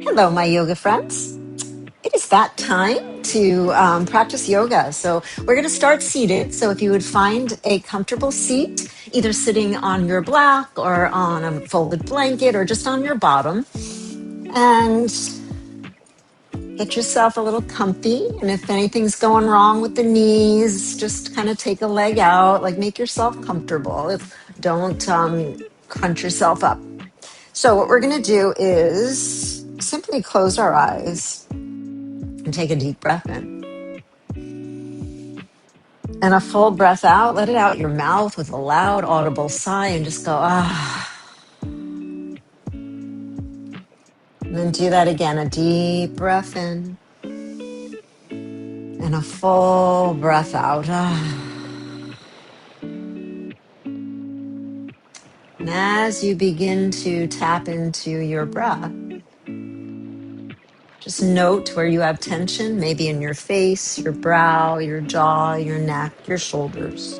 Hello, my yoga friends. It is that time to practice yoga. So we're going to start seated. So if you would find a comfortable seat, either sitting on your block or on a folded blanket or just on your bottom, and get yourself a little comfy. And if anything's going wrong with the knees, just kind of take a leg out, like make yourself comfortable. Don't crunch yourself up. So what we're going to do is simply close our eyes and take a deep breath in. And a full breath out. Let it out your mouth with a loud, audible sigh and just go, ah. And then do that again. A deep breath in and a full breath out. Ah. And as you begin to tap into your breath, just note where you have tension, maybe in your face, your brow, your jaw, your neck, your shoulders.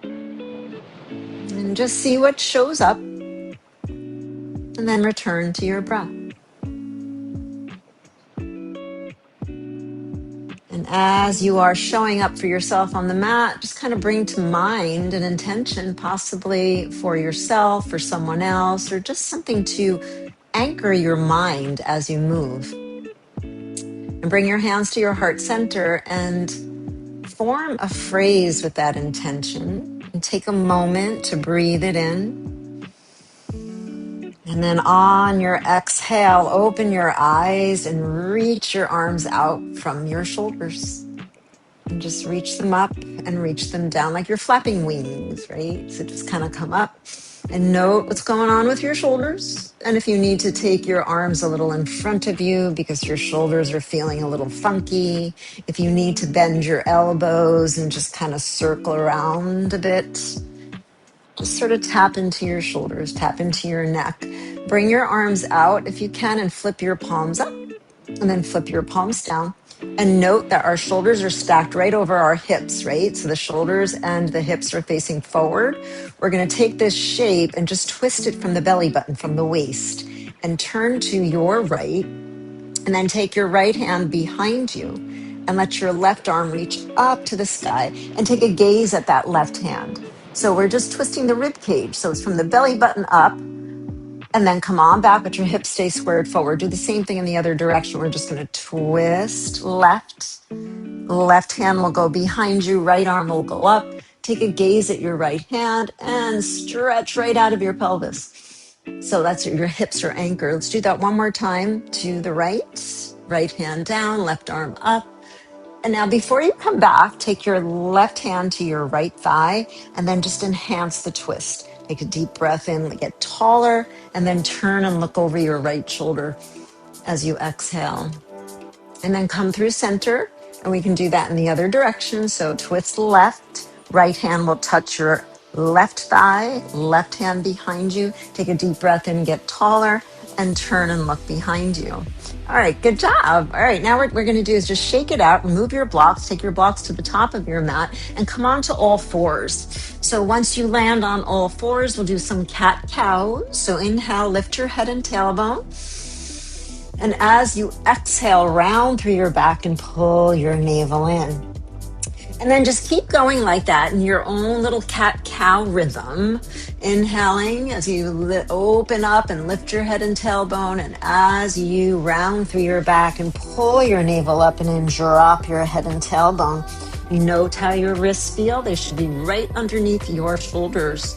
And just see what shows up, and then return to your breath. And as you are showing up for yourself on the mat, just kind of bring to mind an intention, possibly for yourself, for someone else, or just something to anchor your mind as you move. And bring your hands to your heart center and form a phrase with that intention. And take a moment to breathe it in. And then on your exhale, open your eyes and reach your arms out from your shoulders. And just reach them up and reach them down like you're flapping wings, right? So just kind of come up and note what's going on with your shoulders. And if you need to take your arms a little in front of you because your shoulders are feeling a little funky, if you need to bend your elbows and just kind of circle around a bit, just sort of tap into your shoulders, tap into your neck. Bring your arms out if you can and flip your palms up and then flip your palms down. And note that our shoulders are stacked right over our hips, right? So the shoulders and the hips are facing forward. We're going to take this shape and just twist it from the belly button, from the waist, and turn to your right. And then take your right hand behind you and let your left arm reach up to the sky and take a gaze at that left hand. So we're just twisting the rib cage. So it's from the belly button up. And then come on back, but your hips stay squared forward. Do the same thing in the other direction. We're just going to twist left. Left hand will go behind you. Right arm will go up. Take a gaze at your right hand and stretch right out of your pelvis. So that's your hips are anchored. Let's do that one more time. To the right. Right hand down, left arm up. And now before you come back, take your left hand to your right thigh and then just enhance the twist. Take a deep breath in, get taller, and then turn and look over your right shoulder as you exhale. And then come through center, and we can do that in the other direction. So twist left, right hand will touch your left thigh, left hand behind you. Take a deep breath in, get taller, and turn and look behind you. All right, good job. All right, now what we're going to do is just shake it out, remove your blocks, take your blocks to the top of your mat, and come on to all fours. So once you land on all fours, we'll do some cat-cow. So inhale, lift your head and tailbone. And as you exhale, round through your back and pull your navel in. And then just keep going like that in your own little cat-cow rhythm. Inhaling as you open up and lift your head and tailbone. And as you round through your back and pull your navel up and then drop your head and tailbone. You note how your wrists feel. They should be right underneath your shoulders.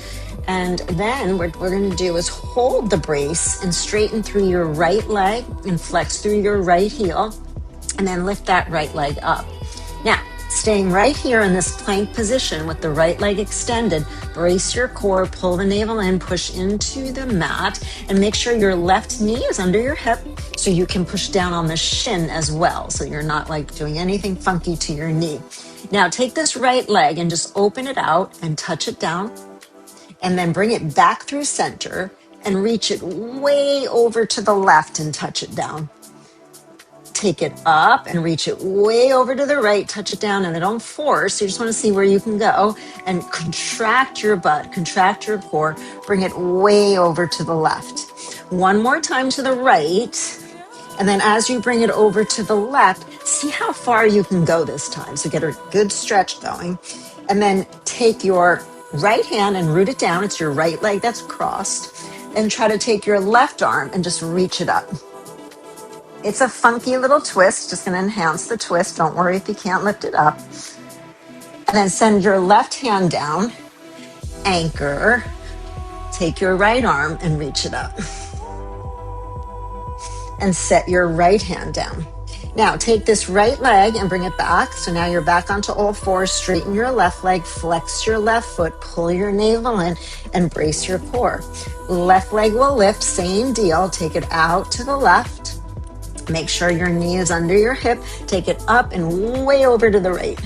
And then what we're going to do is hold the brace and straighten through your right leg and flex through your right heel. And then lift that right leg up. Now, staying right here in this plank position with the right leg extended, brace your core, pull the navel in, push into the mat, and make sure your left knee is under your hip so you can push down on the shin as well. So you're not like doing anything funky to your knee. Now take this right leg and just open it out and touch it down, and then bring it back through center and reach it way over to the left and touch it down. take it up and reach it way over to the right, touch it down, and then don't force. You just want to see where you can go and contract your butt, contract your core, bring it way over to the left. One more time to the right. And then as you bring it over to the left, see how far you can go this time. So get a good stretch going. And then take your right hand and root it down. It's your right leg that's crossed. And try to take your left arm and just reach it up. It's a funky little twist, just going to enhance the twist. Don't worry if you can't lift it up. And then send your left hand down, anchor, take your right arm and reach it up. And set your right hand down. Now take this right leg and bring it back. So now you're back onto all fours. Straighten your left leg, flex your left foot, pull your navel in, and brace your core. Left leg will lift, same deal. Take it out to the left. Make sure your knee is under your hip. Take it up and way over to the right.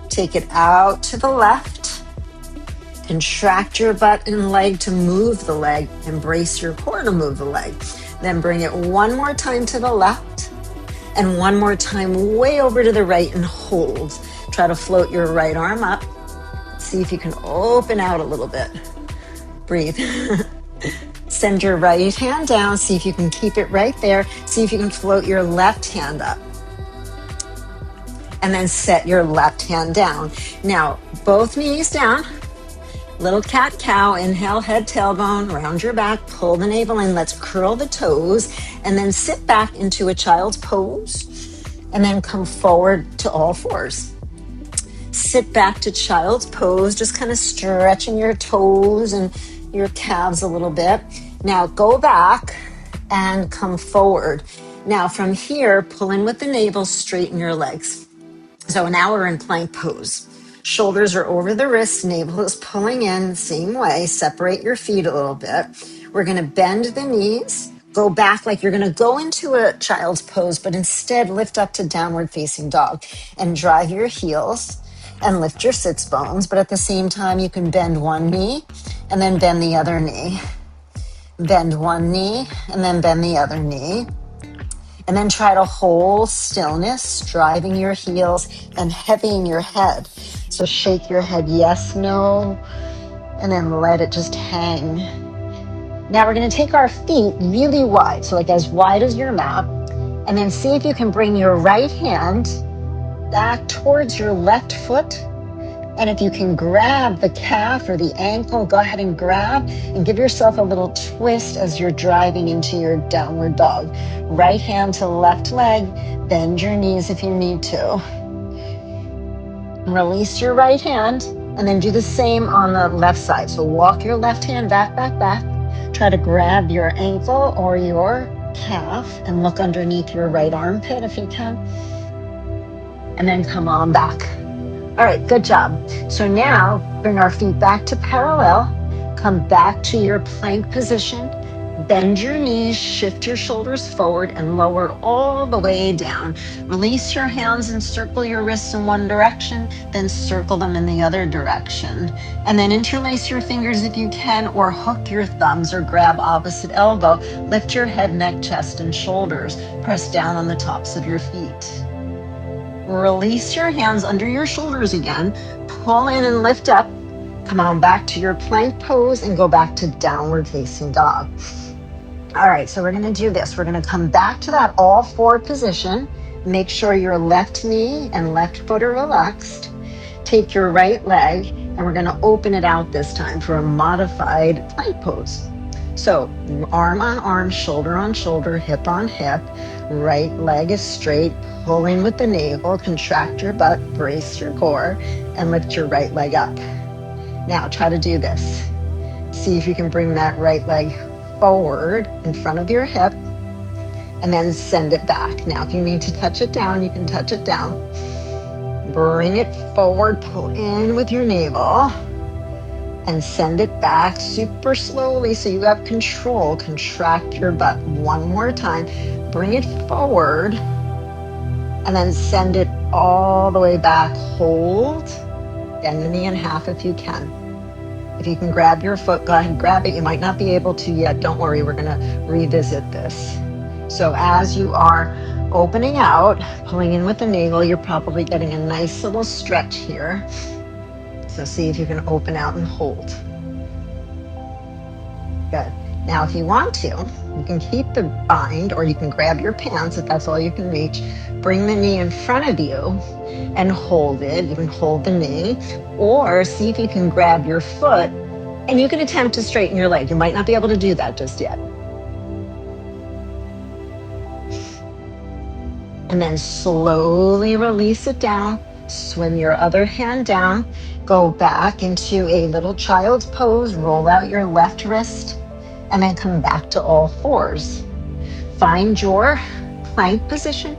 Take it out to the left. Contract your butt and leg to move the leg and brace your core to move the leg. Then bring it one more time to the left and one more time way over to the right and hold. Try to float your right arm up. See if you can open out a little bit. Breathe. Send your right hand down. See if you can keep it right there. See if you can float your left hand up. And then set your left hand down. Now, both knees down. Little cat-cow, inhale, head, tailbone, round your back, pull the navel in. Let's curl the toes and then sit back into a child's pose and then come forward to all fours. Sit back to child's pose, just kind of stretching your toes and your calves a little bit. Now go back and come forward. Now from here, pull in with the navel, straighten your legs. So now we're in plank pose. Shoulders are over the wrists, navel is pulling in, same way. Separate your feet a little bit. We're going to bend the knees, go back like you're going to go into a child's pose, but instead lift up to downward facing dog and drive your heels and lift your sits bones. But at the same time, you can bend one knee and then bend the other knee. Bend one knee and then bend the other knee. And then try to hold stillness, driving your heels and heavying your head. So shake your head yes, no, and then let it just hang. Now we're going to take our feet really wide, so like as wide as your mat, and then see if you can bring your right hand back towards your left foot. And if you can grab the calf or the ankle, go ahead and grab and give yourself a little twist as you're driving into your downward dog. Right hand to left leg, bend your knees if you need to. Release your right hand and then do the same on the left side. So walk your left hand back, back, back. Try to grab your ankle or your calf and look underneath your right armpit if you can. And then come on back. All right, good job. So now bring our feet back to parallel. Come back to your plank position. Bend your knees, shift your shoulders forward and lower all the way down. Release your hands and circle your wrists in one direction, then circle them in the other direction. And then interlace your fingers if you can, or hook your thumbs or grab opposite elbow. Lift your head, neck, chest, and shoulders. Press down on the tops of your feet. Release your hands under your shoulders again. Pull in and lift up. Come on back to your plank pose and go back to downward facing dog. All right, so we're going to do this. We're going to come back to that all four position. Make sure your left knee and left foot are relaxed. Take your right leg and we're going to open it out this time for a modified plank pose. So arm on arm, shoulder on shoulder, hip on hip. Right leg is straight. Pull in with the navel, contract your butt, brace your core, and lift your right leg up. Now try to do this. See if you can bring that right leg forward in front of your hip and then send it back. Now, if you need to touch it down, you can touch it down. Bring it forward, pull in with your navel and send it back super slowly so you have control. Contract your butt one more time. Bring it forward and then send it all the way back. Hold, bend the knee in half if you can. If you can grab your foot, go ahead and grab it. You might not be able to yet. Don't worry, we're going to revisit this. So as you are Opening out, pulling in with the navel, you're probably getting a nice little stretch here. So see if you can open out and hold. Good. Now, if you want to, you can keep the bind or you can grab your pants if that's all you can reach. Bring the knee in front of you and hold it. You can hold the knee or see if you can grab your foot and you can attempt to straighten your leg. You might not be able to do that just yet. And then slowly release it down. Swim your other hand down. Go back into a little child's pose. Roll out your left wrist and then come back to all fours. Find your plank position.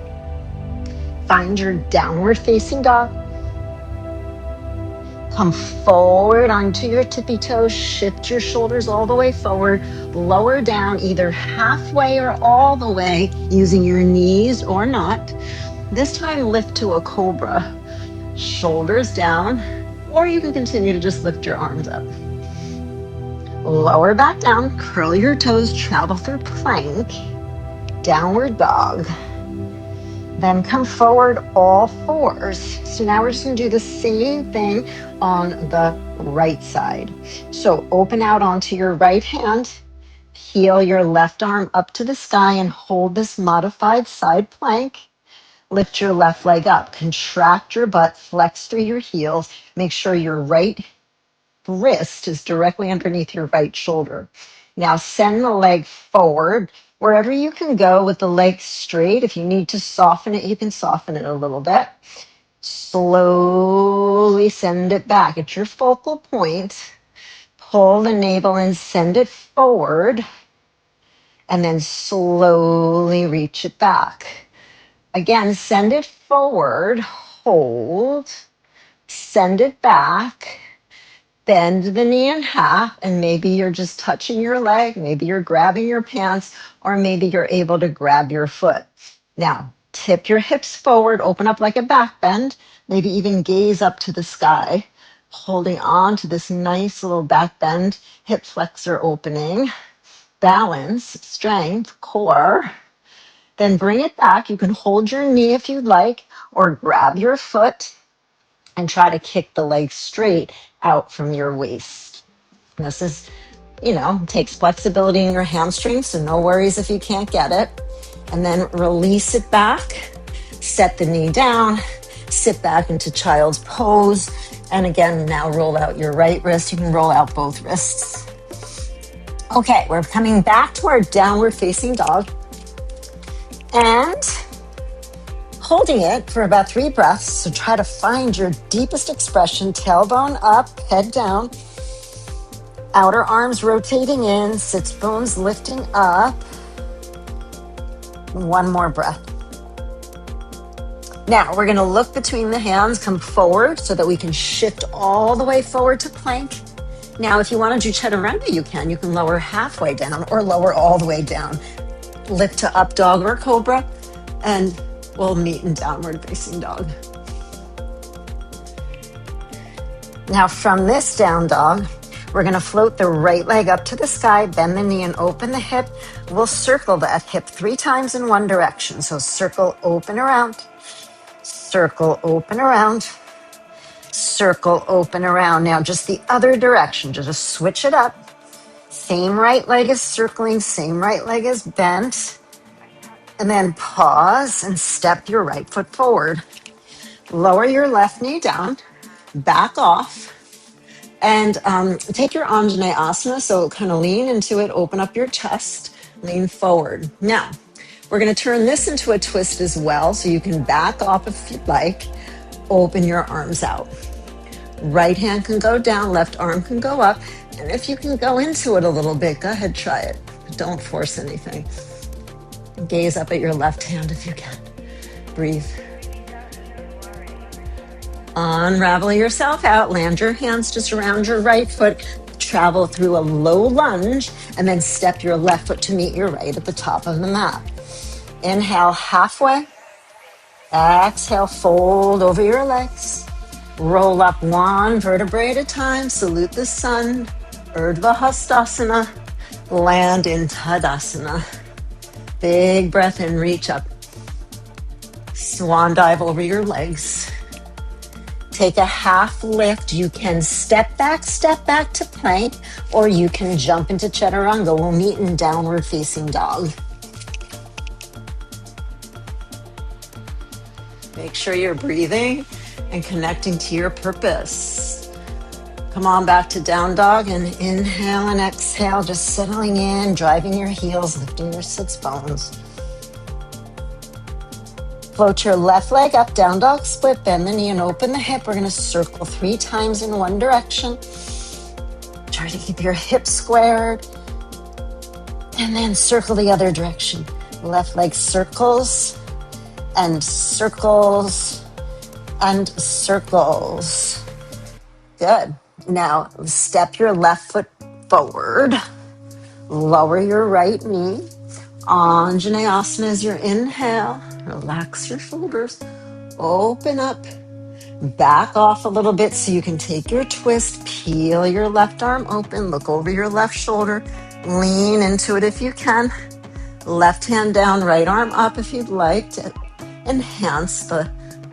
Find your downward facing dog. Come forward onto your tippy toes. Shift your shoulders all the way forward. Lower down either halfway or all the way using your knees or not. This time lift to a cobra. Shoulders down, or you can continue to just lift your arms up. Lower back down, curl your toes, travel through plank, downward dog. Then come forward all fours. So now we're just gonna do the same thing on the right side. So open out onto your right hand, heel your left arm up to the sky and hold this modified side plank. Lift your left leg up, contract your butt, flex through your heels. Make sure your right wrist is directly underneath your right shoulder. Now send the leg forward wherever you can go with the leg straight. If you need to soften it, you can soften it a little bit. Slowly send it back at your focal point. Pull the navel and send it forward. And then slowly reach it back. Again, send it forward, hold, send it back, bend the knee in half, and maybe you're just touching your leg, maybe you're grabbing your pants, or maybe you're able to grab your foot. Now, tip your hips forward, open up like a back bend, maybe even gaze up to the sky, holding on to this nice little back bend, hip flexor opening, balance, strength, core. Then bring it back. You can hold your knee if you'd like, or grab your foot and try to kick the leg straight out from your waist. And this is, takes flexibility in your hamstrings, so no worries if you can't get it. And then release it back, set the knee down, sit back into child's pose. And again, now roll out your right wrist. You can roll out both wrists. Okay, we're coming back to our downward facing dog. And holding it for about 3 breaths. So try to find your deepest expression, tailbone up, head down, outer arms rotating in, sits bones lifting up. 1 more breath. Now we're gonna look between the hands, come forward so that we can shift all the way forward to plank. Now, if you wanna do chaturanga, you can lower halfway down or lower all the way down. Lift to up dog or cobra, and we'll meet in downward facing dog. Now from this down dog, we're gonna float the right leg up to the sky, bend the knee and open the hip. We'll circle that hip 3 times in one direction. So circle, open around, circle, open around, circle, open around. Now just the other direction, just switch it up. Same right leg is circling, same right leg is bent. And then pause and step your right foot forward. Lower your left knee down, back off, and take your Anjaneyasana. So kind of lean into it, open up your chest, lean forward. Now, we're going to turn this into a twist as well. So you can back off if you'd like, open your arms out. Right hand can go down, left arm can go up. And if you can go into it a little bit, go ahead, try it. Don't force anything. Gaze up at your left hand if you can. Breathe. Unravel yourself out. Land your hands just around your right foot. Travel through a low lunge and then step your left foot to meet your right at the top of the mat. Inhale halfway. Exhale, fold over your legs. Roll up 1 vertebrae at a time. Salute the sun. Urdhva Hastasana. Land in Tadasana. Big breath in, reach up. Swan dive over your legs. Take a half lift. You can step back to plank, or you can jump into chaturanga. We'll meet in downward facing dog. Make sure you're breathing and connecting to your purpose. Come on back to down dog and inhale and exhale, just settling in, driving your heels, lifting your sits bones. Float your left leg up, down dog split, bend the knee and open the hip. We're gonna circle 3 times in one direction. Try to keep your hips squared. And then circle the other direction. Left leg circles and circles and circles. Good. Now step your left foot forward. Lower your right knee. Anjaneyasana as your inhale. Relax your shoulders. Open up. Back off a little bit so you can take your twist. Peel your left arm open. Look over your left shoulder. Lean into it if you can. Left hand down, right arm up if you'd like to enhance the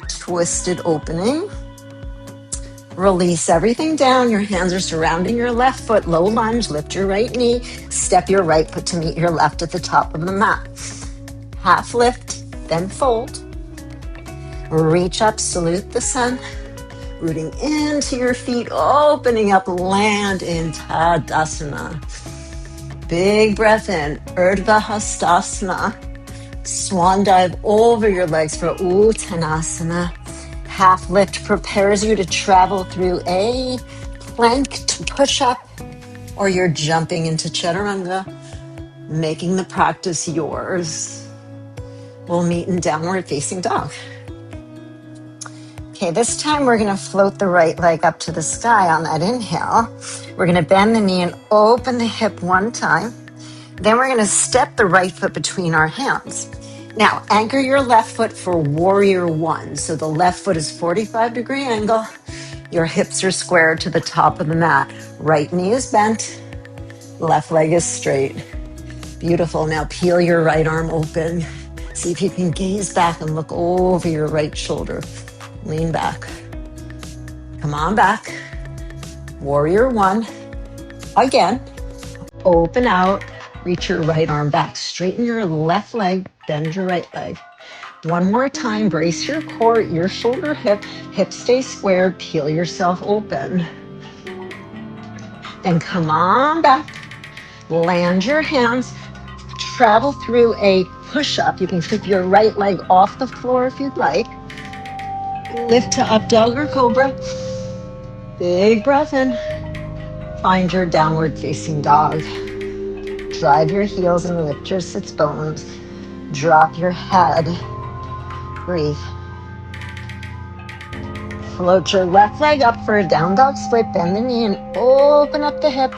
twisted opening. Release everything down. Your hands are surrounding your left foot. Low lunge. Lift your right knee. Step your right foot to meet your left at the top of the mat. Half lift, then fold. Reach up, salute the sun. Rooting into your feet, opening up, land in Tadasana. Big breath in, Urdhva Hastasana. Swan dive over your legs for Uttanasana. Half lift prepares you to travel through a plank to push up, or you're jumping into chaturanga, making the practice yours. We'll meet in downward facing dog. Okay, this time we're gonna float the right leg up to the sky on that inhale. We're gonna bend the knee and open the hip one time. Then we're gonna step the right foot between our hands. Now, anchor your left foot for warrior one. So the left foot is 45-degree angle. Your hips are squared to the top of the mat. Right knee is bent, left leg is straight. Beautiful. Now peel your right arm open. See if you can gaze back and look over your right shoulder. Lean back. Come on back. Warrior one. Again. Open out. Reach your right arm back. Straighten your left leg. Bend your right leg. One more time. Brace your core, your shoulder, hip. Hip stay square. Peel yourself open. Then come on back. Land your hands. Travel through a push-up. You can flip your right leg off the floor if you'd like. Lift to up dog or cobra. Big breath in. Find your downward facing dog. Drive your heels and lift your sits bones. Drop your head. Breathe. Float your left leg up for a down dog split. Bend the knee and open up the hip.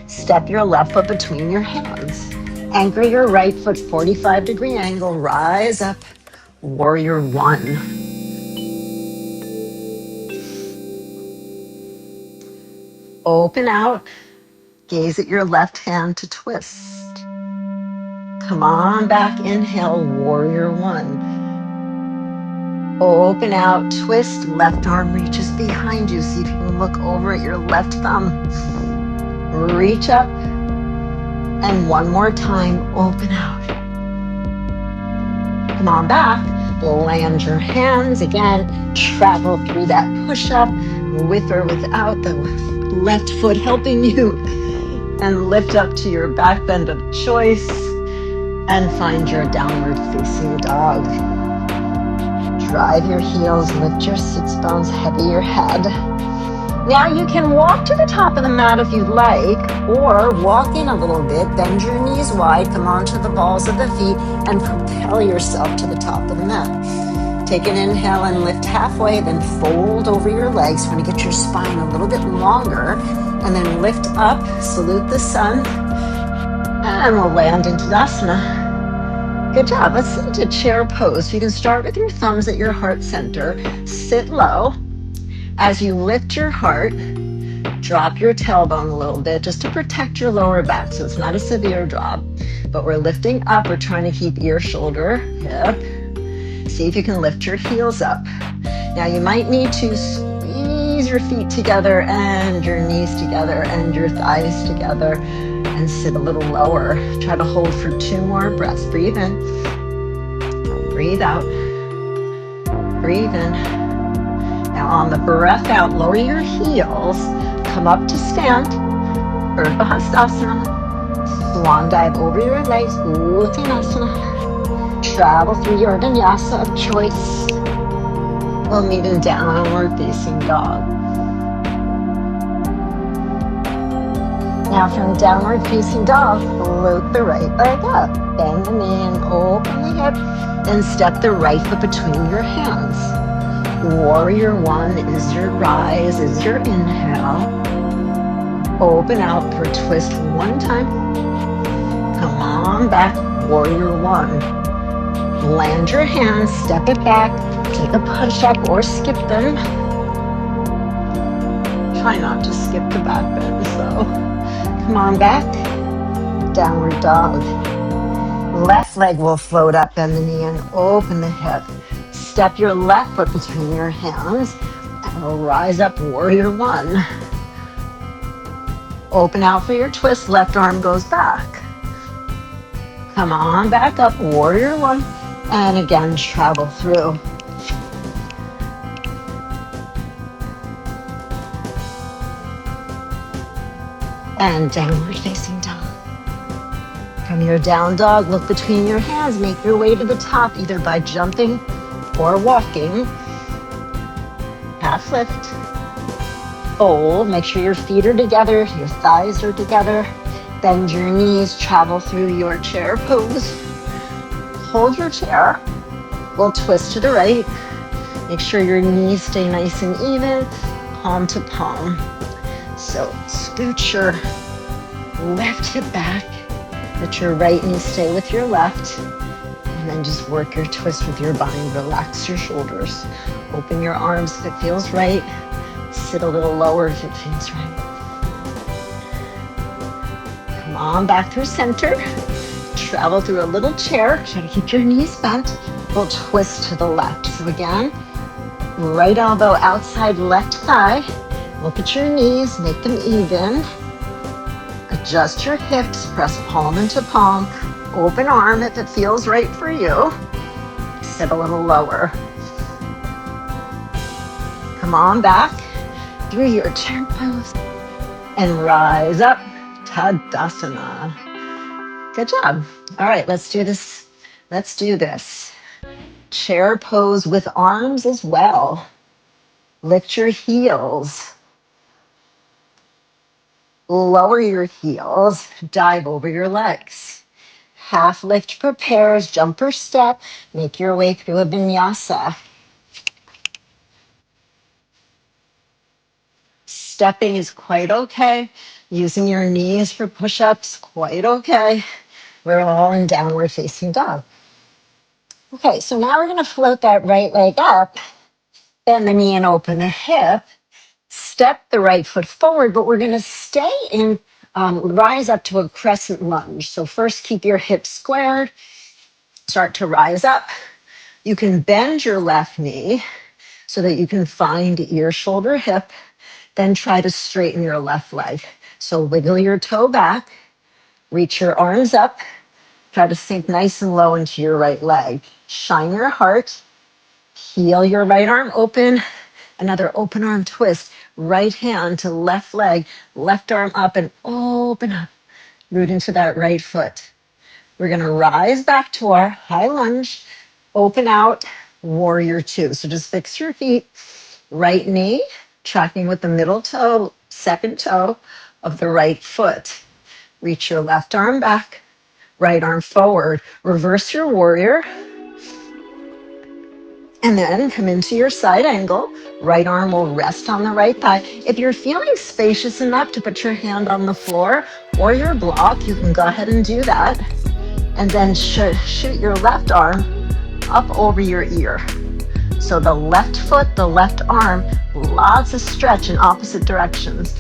Step your left foot between your hands. Anchor your right foot 45-degree angle. Rise up. Warrior one. Open out. Gaze at your left hand to twist. Come on back. Inhale, warrior one. Open out, twist. Left arm reaches behind you. See if you can look over at your left thumb. Reach up. And one more time, open out. Come on back. Land your hands again. Travel through that push-up with or without the left foot helping you. And lift up to your back bend of choice and find your downward facing dog. Drive your heels, lift your sits bones, heavy your head. Now you can walk to the top of the mat if you'd like, or walk in a little bit, bend your knees wide, come onto the balls of the feet and propel yourself to the top of the mat. Take an inhale and lift halfway, then fold over your legs. We're gonna get your spine a little bit longer. And then lift up, salute the sun, and we'll land into Tadasana. Good job. Let's sit into chair pose. You can start with your thumbs at your heart center. Sit low. As you lift your heart, drop your tailbone a little bit just to protect your lower back, so it's not a severe drop. But we're lifting up. We're trying to keep ear, shoulder, hip. See if you can lift your heels up. Now you might need to squeeze your feet together and your knees together and your thighs together and sit a little lower. Try to hold for 2 more breaths. Breathe in, breathe out, breathe in. Now on the breath out, lower your heels, come up to stand, Urdhva Hastasana, swan dive over your legs, Uttanasana. Travel through your vinyasa of choice. We'll meet in downward facing dog. Now from downward facing dog, float the right leg up. Bend the knee and open the hip. Then step the right foot between your hands. Warrior one is your rise, is your inhale. Open out for twist 1 time. Come on back, warrior one. Land your hands, step it back, take a push-up or skip them. Try not to skip the back bends though. Come on back, downward dog. Left leg will float up, bend the knee and open the hip. Step your left foot between your hands and rise up, warrior one. Open out for your twist, left arm goes back. Come on back up, warrior one. And again, travel through. And downward facing dog. From your down dog, look between your hands, make your way to the top, either by jumping or walking. Half lift. Fold, make sure your feet are together, your thighs are together. Bend your knees, travel through your chair pose. Hold your chair. We'll twist to the right. Make sure your knees stay nice and even, palm to palm. So scoot your left hip back, let your right knee stay with your left, and then just work your twist with your bind. Relax your shoulders. Open your arms if it feels right. Sit a little lower if it feels right. Come on back through center. Travel through a little chair. Try to keep your knees bent. We'll twist to the left. So again, right elbow outside left thigh. Look at your knees, make them even. Adjust your hips, press palm into palm. Open arm if it feels right for you. Sit a little lower. Come on back through your chair pose and rise up, Tadasana. Good job. All right, let's do this. Let's do this. Chair pose with arms as well. Lift your heels. Lower your heels, dive over your legs. Half lift prepares, jump or step. Make your way through a vinyasa. Stepping is quite okay. Using your knees for push-ups, quite okay. We're all in downward facing dog. Okay, so now we're gonna float that right leg up, bend the knee and open the hip. Step the right foot forward, but we're gonna stay in, rise up to a crescent lunge. So first keep your hips squared, start to rise up. You can bend your left knee so that you can find your shoulder hip, then try to straighten your left leg. So wiggle your toe back, reach your arms up, try to sink nice and low into your right leg. Shine your heart, heel your right arm open, another open arm twist, right hand to left leg, left arm up and open up, root into that right foot. We're gonna rise back to our high lunge, open out, warrior two. So just fix your feet, right knee, tracking with the middle toe, second toe of the right foot. Reach your left arm back, right arm forward, reverse your warrior, and then come into your side angle. Right arm will rest on the right thigh. If you're feeling spacious enough to put your hand on the floor or your block, you can go ahead and do that. And then shoot your left arm up over your ear. So the left foot, the left arm, lots of stretch in opposite directions.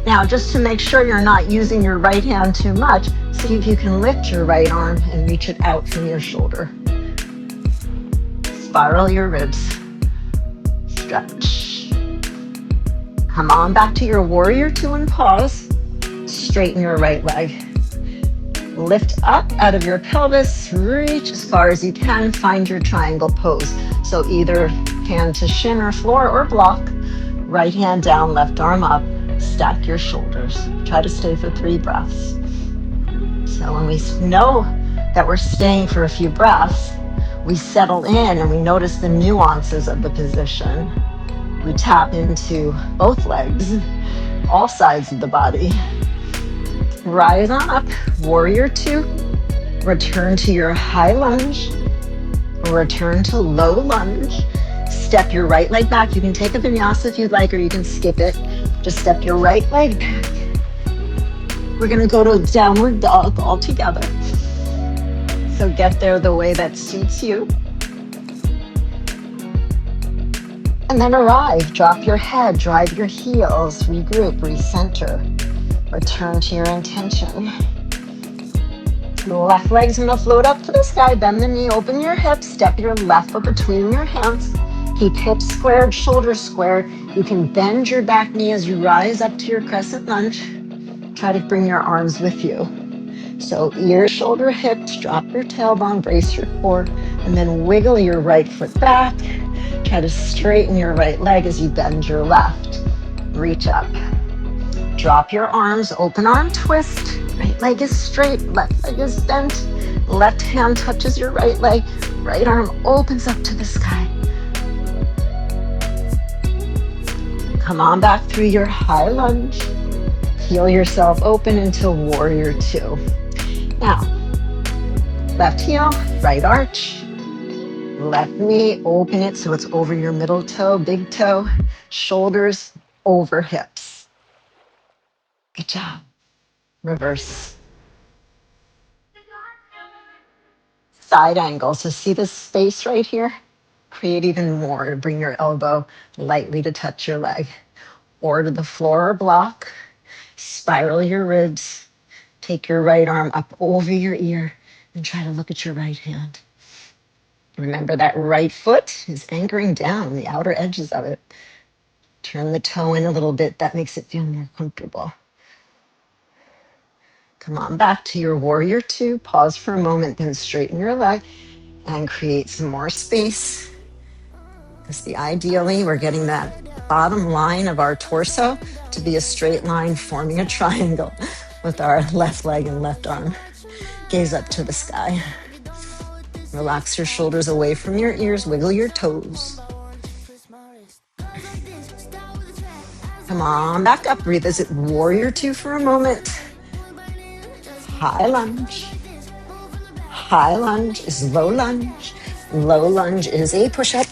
Now, just to make sure you're not using your right hand too much, see if you can lift your right arm and reach it out from your shoulder. Spiral your ribs. Stretch. Come on back to your warrior two and pause. Straighten your right leg. Lift up out of your pelvis, reach as far as you can, find your triangle pose. So either hand to shin or floor or block, right hand down, left arm up, stack your shoulders. Try to stay for 3 breaths. So when we know that we're staying for a few breaths, we settle in and we notice the nuances of the position. We tap into both legs, all sides of the body. Rise on up, warrior two. Return to your high lunge. Return to low lunge. Step your right leg back. You can take a vinyasa if you'd like, or you can skip it. Just step your right leg back. We're going to go to downward dog all together. So get there the way that suits you. And then arrive. Drop your head, drive your heels, regroup, recenter. Return to your intention. The left leg's gonna float up to the sky. Bend the knee, open your hips, step your left foot between your hands. Keep hips squared, shoulders squared. You can bend your back knee as you rise up to your crescent lunge. Try to bring your arms with you. So ear, shoulder, hips, drop your tailbone, brace your core, and then wiggle your right foot back. Try to straighten your right leg as you bend your left. Reach up. Drop your arms, open arm twist. Right leg is straight, left leg is bent. Left hand touches your right leg. Right arm opens up to the sky. Come on back through your high lunge. Heel yourself open into warrior two. Now, left heel, right arch. Left knee, open it so it's over your middle toe, big toe. Shoulders over hips. Good job. Reverse. Side angle. So see this space right here? Create even more. Bring your elbow lightly to touch your leg. Or to the floor or block. Spiral your ribs. Take your right arm up over your ear and try to look at your right hand. Remember that right foot is anchoring down the outer edges of it. Turn the toe in a little bit. That makes it feel more comfortable. Come on back to your warrior two. Pause for a moment, then straighten your leg and create some more space. Because ideally, we're getting that bottom line of our torso to be a straight line, forming a triangle with our left leg and left arm. Gaze up to the sky. Relax your shoulders away from your ears. Wiggle your toes. Come on, back up. Revisit warrior two for a moment. High lunge. High lunge is low lunge. Low lunge is a push-up.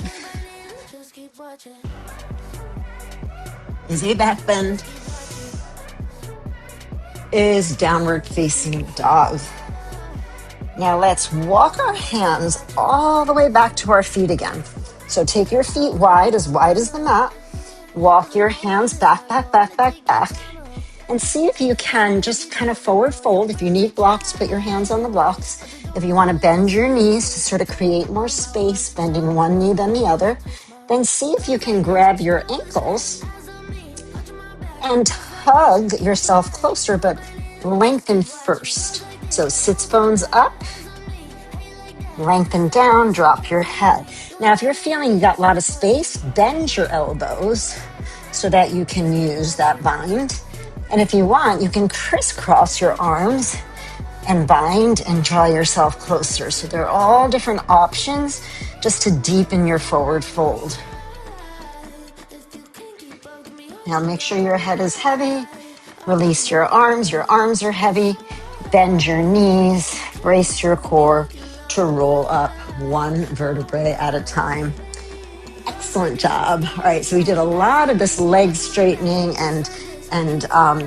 Is a back bend. Is downward facing dog. Now let's walk our hands all the way back to our feet again. So take your feet wide as the mat. Walk your hands back, back, back, back, back. And see if you can just kind of forward fold. If you need blocks, put your hands on the blocks. If you want to bend your knees to sort of create more space, bending one knee then the other, then see if you can grab your ankles and hug yourself closer, but lengthen first. So sits bones up, lengthen down, drop your head. Now, if you're feeling you got a lot of space, bend your elbows so that you can use that bind. And if you want, you can crisscross your arms and bind and draw yourself closer. So there are all different options just to deepen your forward fold. Now make sure your head is heavy. Release your arms are heavy. Bend your knees, brace your core to roll up one vertebrae at a time. Excellent job. All right, so we did a lot of this leg straightening and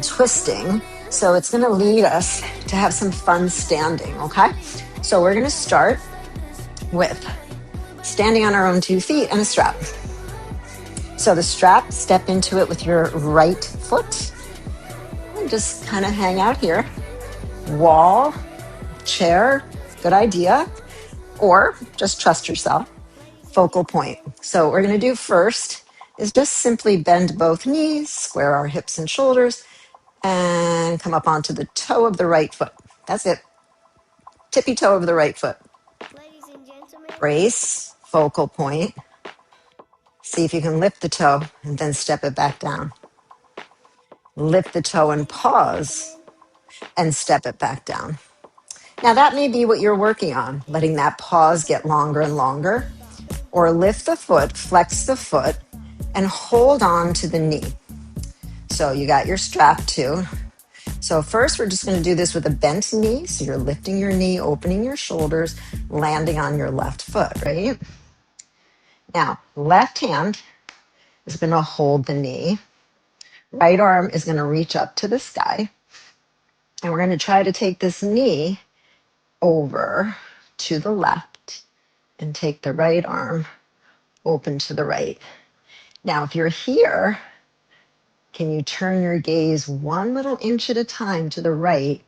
twisting. So it's gonna lead us to have some fun standing, okay? So we're gonna start with standing on our own 2 feet and a strap. So the strap, step into it with your right foot. just kind of hang out here. Wall, chair, good idea. Or just trust yourself. Focal point. So what we're going to do first is just simply bend both knees, square our hips and shoulders, and come up onto the toe of the right foot. That's it. Tippy toe of the right foot. Ladies and gentlemen, Brace, focal point. See if you can lift the toe and then step it back down. Lift the toe and ladies and pause gentlemen, and step it back down. Now, that may be what you're working on, letting that pause get longer and longer. Or lift the foot, flex the foot, and hold on to the knee. So you got your strap too. So first, we're just going to do this with a bent knee. So you're lifting your knee, opening your shoulders, landing on your left foot, right? Now, left hand is going to hold the knee. Right arm is going to reach up to the sky. And we're going to try to take this knee over to the left and take the right arm open to the right. Now, if you're here, can you turn your gaze one little inch at a time to the right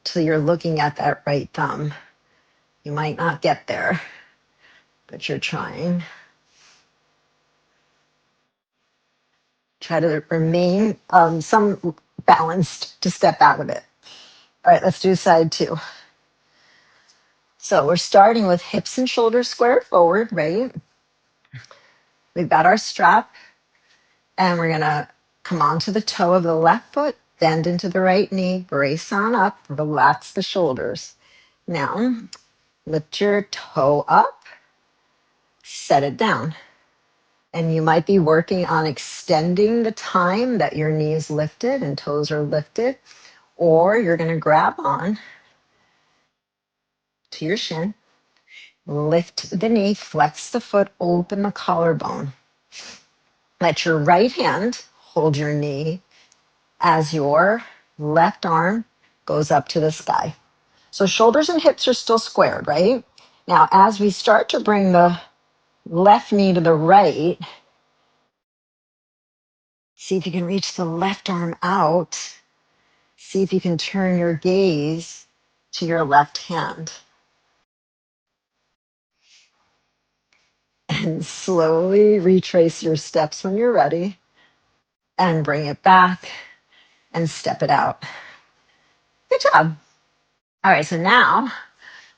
till you're looking at that right thumb? You might not get there, but you're trying. Try to remain some balanced to step out of it. All right, let's do side two. So we're starting with hips and shoulders squared forward, right? We've got our strap, and we're gonna come onto the toe of the left foot, bend into the right knee, brace on up, relax the shoulders. Now, lift your toe up, set it down. And you might be working on extending the time that your knee is lifted and toes are lifted, or you're going to grab on to your shin, lift the knee, flex the foot, open the collarbone. Let your right hand hold your knee as your left arm goes up to the sky. So shoulders and hips are still squared, right? Now, as we start to bring the left knee to the right, see if you can reach the left arm out. See if you can turn your gaze to your left hand and slowly retrace your steps when you're ready and bring it back and step it out. Good job. All right, so now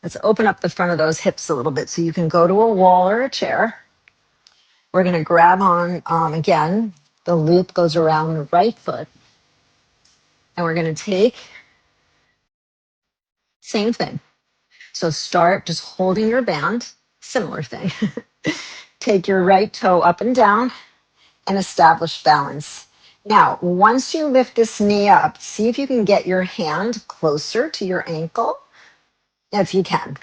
let's open up the front of those hips a little bit so you can go to a wall or a chair. We're going to grab on again. The loop goes around the right foot, and we're going to take same thing. So start just holding your band, similar thing. Take your right toe up and down and establish balance. Now, once you lift this knee up, see if you can get your hand closer to your ankle, if you can.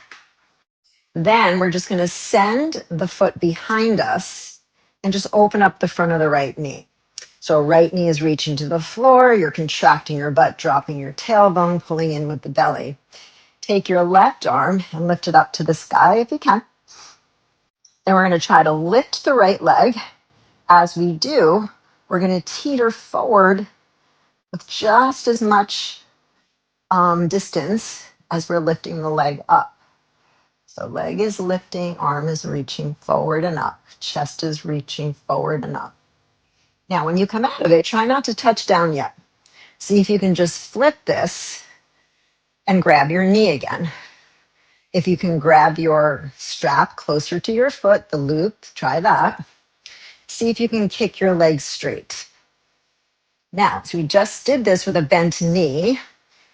Then we're just going to send the foot behind us and just open up the front of the right knee. So right knee is reaching to the floor, you're contracting your butt, dropping your tailbone, pulling in with the belly. Take your left arm and lift it up to the sky if you can. Then we're going to try to lift the right leg. As we do, we're going to teeter forward with just as much distance as we're lifting the leg up. So leg is lifting, arm is reaching forward and up, chest is reaching forward and up. Now, when you come out of it, try not to touch down yet. See if you can just flip this and grab your knee again. If you can grab your strap closer to your foot, the loop, try that. See if you can kick your legs straight. Now, so we just did this with a bent knee.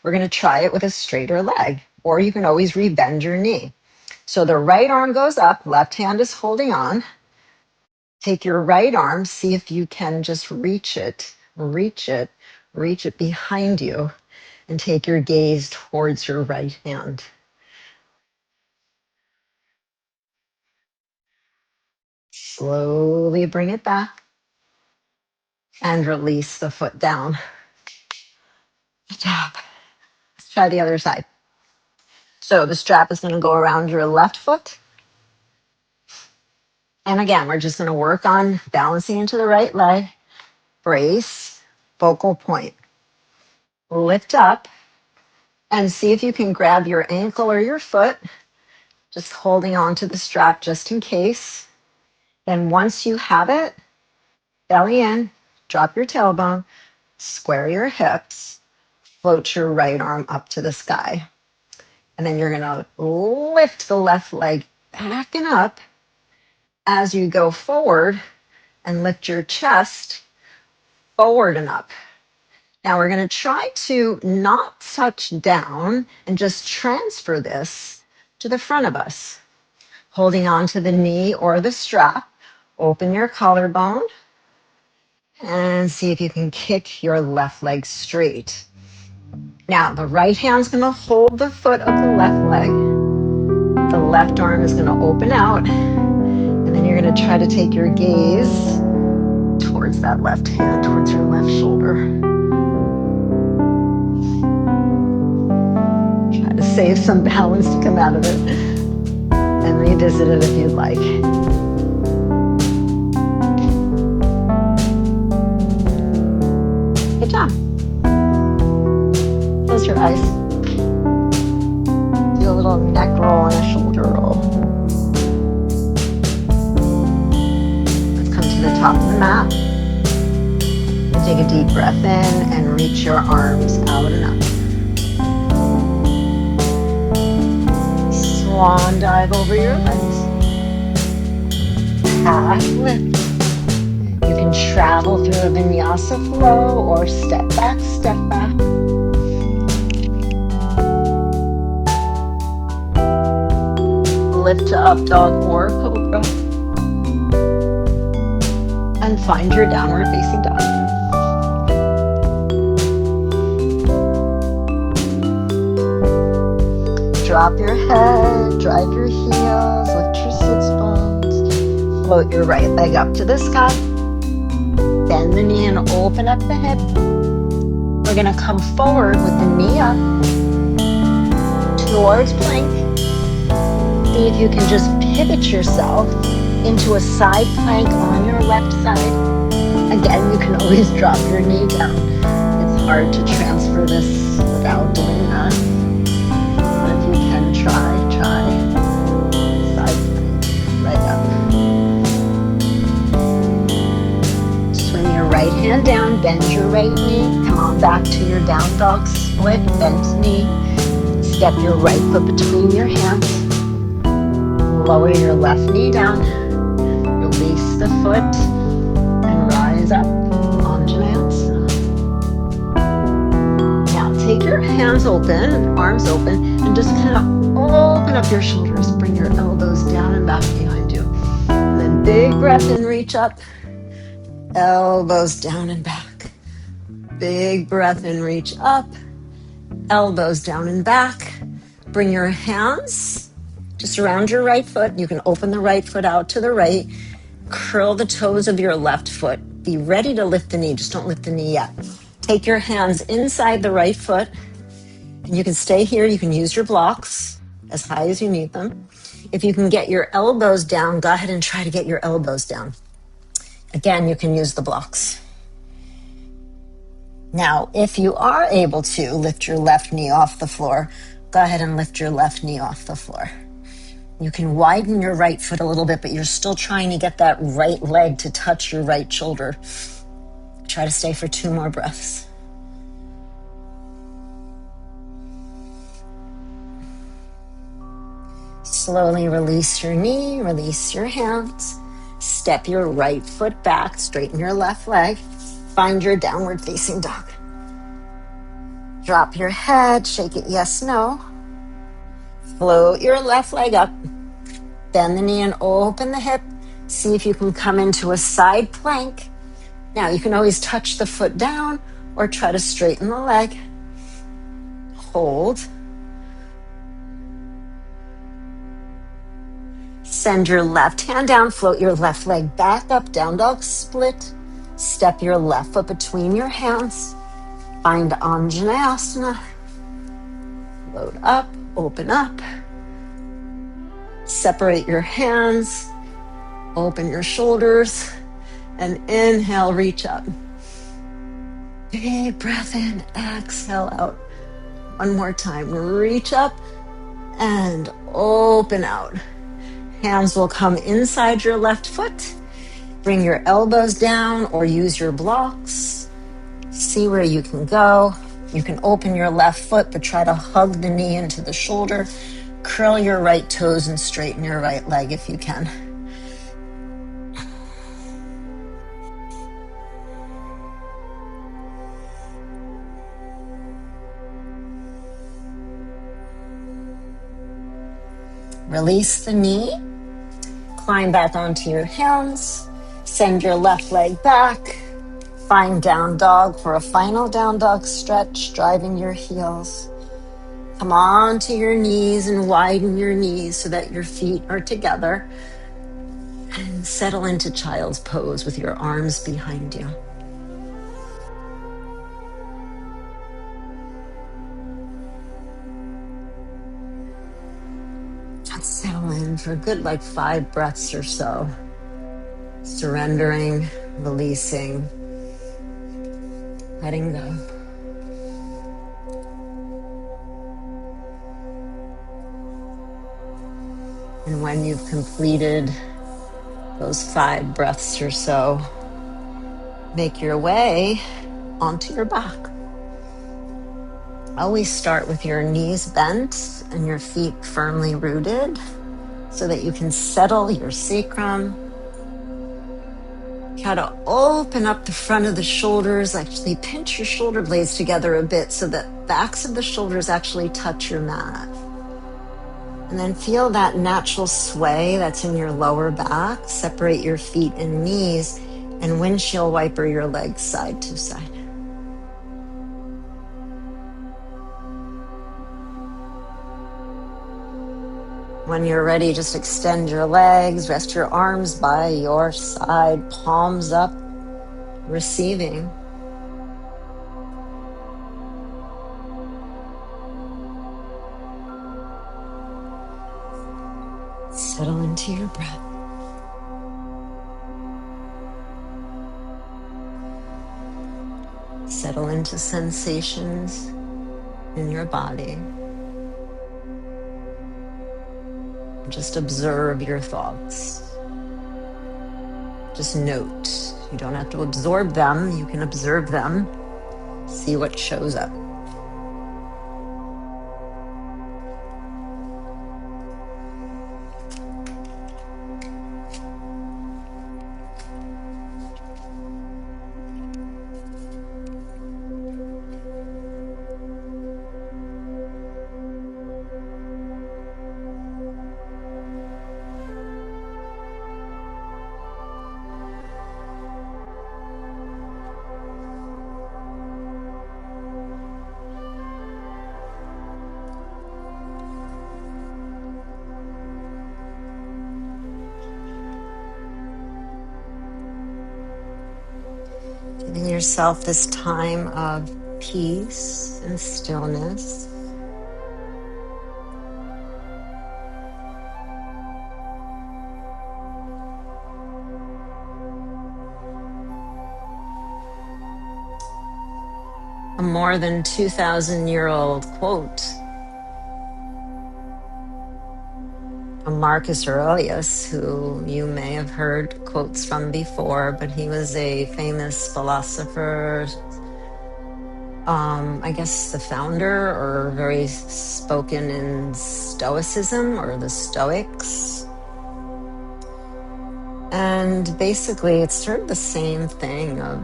We're going to try it with a straighter leg, or you can always rebend your knee. So the right arm goes up, left hand is holding on. Take your right arm, see if you can just reach it, reach it behind you, and take your gaze towards your right hand. Slowly bring it back and release the foot down. Good job. Let's try the other side. So the strap is going to go around your left foot. And again, we're just going to work on balancing into the right leg. Brace, focal point. Lift up and see if you can grab your ankle or your foot, just holding on to the strap just in case. Then once you have it, belly in, drop your tailbone, square your hips, float your right arm up to the sky. And then you're gonna lift the left leg back and up as you go forward and lift your chest forward and up. Now we're going to try to not touch down and just transfer this to the front of us. Holding on to the knee or the strap, open your collarbone and see if you can kick your left leg straight. Now the right hand's going to hold the foot of the left leg. The left arm is going to open out, and then you're going to try to take your gaze towards that left hand, towards your left shoulder. Try to save some balance to come out of it and revisit it if you'd like. Good job. Close your eyes. Do a little neck roll and a shoulder roll. Let's come to the top of the mat. And take a deep breath in and reach your arms out and up. Swan dive over your legs. Half lift. You can travel through a vinyasa flow or step back, step back. Lift to up dog or cobra. And find your downward facing dog. Drop your head, drive your heels, lift your sits bones. Float your right leg up to the sky. Bend the knee and open up the hip. We're going to come forward with the knee up towards plank. See if you can just pivot yourself into a side plank on your left side. Again, you can always drop your knee down. It's hard to transfer this without doing that. But if you can try. Side plank, right up. Swing your right hand down, bend your right knee. Come on back to your down dog split, bent knee. Step your right foot between your hands. Lower your left knee down. Release the foot and rise up. Anjaneyasana. Now take your hands open, arms open, and just kind of open up your shoulders. Bring your elbows down and back behind you. And then big breath in, reach up. Elbows down and back. Big breath in, reach up. Elbows down and back. Bring your hands just around your right foot. You can open the right foot out to the right. Curl the toes of your left foot. Be ready to lift the knee. Just don't lift the knee yet. Take your hands inside the right foot. And you can stay here. You can use your blocks as high as you need them. If you can get your elbows down, go ahead and try to get your elbows down. Again, you can use the blocks. Now, if you are able to lift your left knee off the floor, go ahead and lift your left knee off the floor. You can widen your right foot a little bit, but you're still trying to get that right leg to touch your right shoulder. Try to stay for 2 more breaths. Slowly release your knee, release your hands. Step your right foot back, straighten your left leg. Find your downward facing dog. Drop your head, shake it yes, no. Float your left leg up. Bend the knee and open the hip. See if you can come into a side plank. Now you can always touch the foot down or try to straighten the leg. Hold. Send your left hand down, float your left leg back up, down dog split. Step your left foot between your hands. Find Anjaneyasana. Float up, open up. Separate your hands, open your shoulders, and inhale, reach up. Big breath in, exhale out. One more time. Reach up and open out. Hands will come inside your left foot. Bring your elbows down or use your blocks. See where you can go. You can open your left foot, but try to hug the knee into the shoulder. Curl your right toes and straighten your right leg if you can. Release the knee. Climb back onto your hands. Send your left leg back. Find down dog for a final down dog stretch, driving your heels. Come on to your knees and widen your knees so that your feet are together. And settle into child's pose with your arms behind you. Just settle in for a good 5 breaths or so. Surrendering, releasing, letting go. And when you've completed those 5 breaths or so, make your way onto your back. Always start with your knees bent and your feet firmly rooted so that you can settle your sacrum. Try to open up the front of the shoulders, actually pinch your shoulder blades together a bit so that backs of the shoulders actually touch your mat. And then feel that natural sway that's in your lower back. Separate your feet and knees and windshield wiper your legs side to side. When you're ready, just extend your legs, rest your arms by your side, palms up, receiving. Settle into your breath. Settle into sensations in your body. Just observe your thoughts. Just note. You don't have to absorb them. You can observe them. See what shows up. Giving yourself this time of peace and stillness. A more than 2,000-year-old quote from Marcus Aurelius, who you may have heard quotes from before, but he was a famous philosopher, I guess the founder or very spoken in Stoicism or the Stoics. And basically it's sort of the same thing of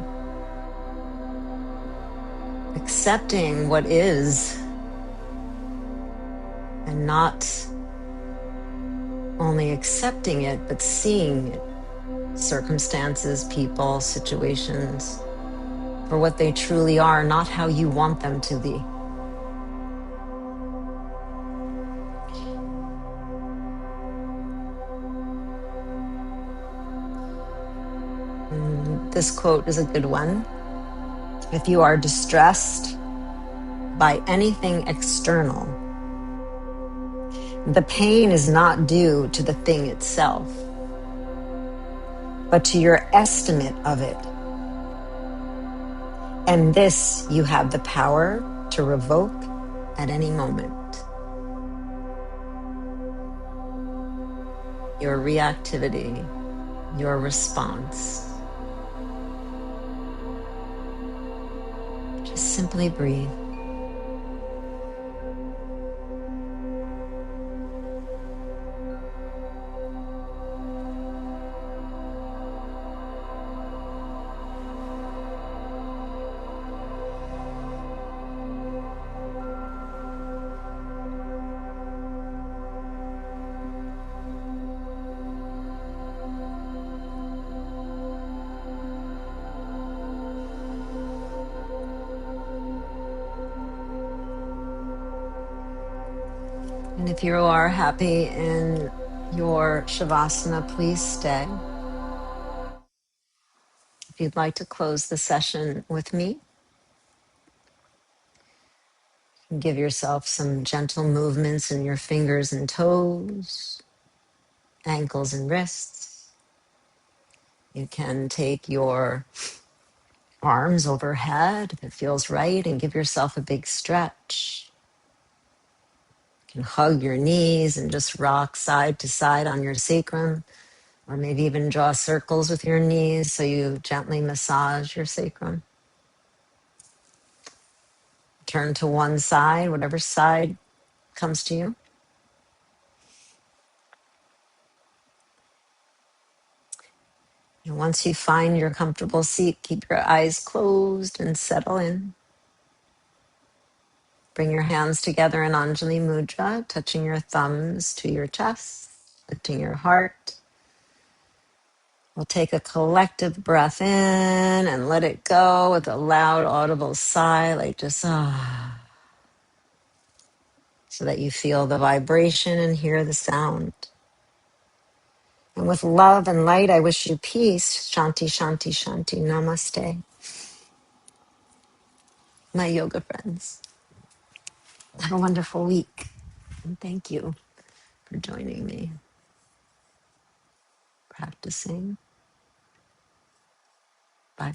accepting what is and not only accepting it, but seeing it, circumstances, people, situations, for what they truly are, not how you want them to be. This quote is a good one. If you are distressed by anything external, the pain is not due to the thing itself, but to your estimate of it. And this you have the power to revoke at any moment. Your reactivity, your response. Just simply breathe. And if you are happy in your Shavasana, please stay. If you'd like to close the session with me, give yourself some gentle movements in your fingers and toes, ankles and wrists. You can take your arms overhead if it feels right and give yourself a big stretch. You can hug your knees and just rock side to side on your sacrum, or maybe even draw circles with your knees so you gently massage your sacrum. Turn to one side, whatever side comes to you. And once you find your comfortable seat, keep your eyes closed and settle in. Bring your hands together in Anjali Mudra, touching your thumbs to your chest, lifting your heart. We'll take a collective breath in and let it go with a loud, audible sigh, like just ah, so that you feel the vibration and hear the sound. And with love and light, I wish you peace. Shanti, shanti, shanti. Namaste. My yoga friends, have a wonderful week. And thank you for joining me, practicing.